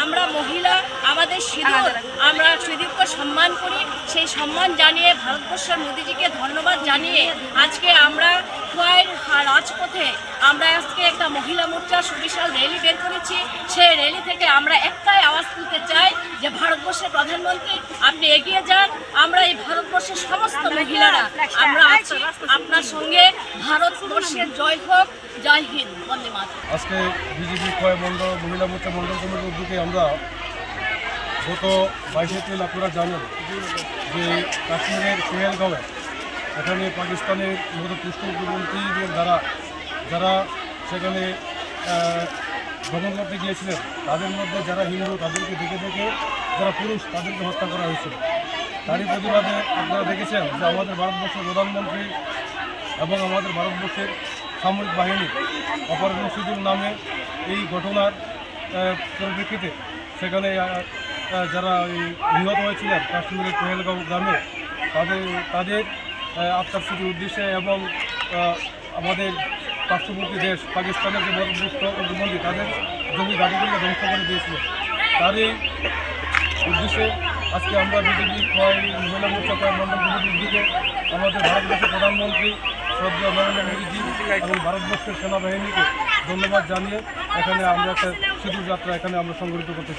আমরা মহিলা আমাদের সিঁদুর আমরা সিঁদুরকে সম্মান করি। সেই সম্মান জানিয়ে ভারতবর্ষের মোদিজিকে ধন্যবাদ জানিয়ে আজকে আমরা খোয়াইয়ের রাজপথে আমরা আজকে একটা মহিলা মোর্চা সুবিশাল র্যালি বের করেছি। সেই র্যালি থেকে আমরা একটাই আওয়াজ তুলতে চাই যে ভারতবর্ষের প্রধানমন্ত্রী আপনি এগিয়ে যান। আমরা এই ভারতবর্ষের সমস্ত মহিলারা আমরা আছি আপনার সঙ্গে। ভারতবর্ষের জয় হোক, জয় হিন্দ, বন্দে মাতরম। আজকে বিজেপি খোয়াই মন্ডল মহিলা মোর্চা মন্ডল কমিটির উদ্যোগে আমরা গত 22 এপ্রিল আপনারা জানেন যে কাশ্মীরের পেহেলগাঁওয়ে এখানে পাকিস্তানের পৃষ্ঠপোষকমন্ত্রীদের দ্বারা যারা সেখানে ভ্রমণ করতে গিয়েছিলেন তাদের মধ্যে যারা হিন্দু তাদেরকে দেখে যারা পুরুষ তাদেরকে হত্যা করা হয়েছিল। তারই প্রতিবাদে আপনারা দেখেছেন যে আমাদের ভারতবর্ষের প্রধানমন্ত্রী এবং আমাদের ভারতবর্ষের সামরিক বাহিনী অপারেশন সিঁদুর নামে এই ঘটনার পরিপ্রেক্ষিতে সেখানে যারা নিহত হয়েছিলেন কাশ্মীরের পেহেলগাঁও গ্রামে তাদের আত্মার স্মৃতির উদ্দেশ্যে এবং আমাদের পার্শ্ববর্তী দেশ পাকিস্তানের যে প্রধানমন্ত্রী তাদের জমি গাড়িগুলিকে ধ্বংস করে দিয়েছিল তারই উদ্দেশ্যে আজকে আমরা বিজেপি খোয়াই মহিলা মোর্চা মন্ডল কমিটির উদ্যোগে আমাদের ভারতবর্ষের প্রধানমন্ত্রী শ্রদ্ধেয় নরেন্দ্র মোদীজি এবং ভারতবর্ষের সেনাবাহিনীকে ধন্যবাদ জানিয়ে এখানে আমরা একটা সিঁদুর যাত্রা এখানে আমরা সংগঠিত করতে চাই।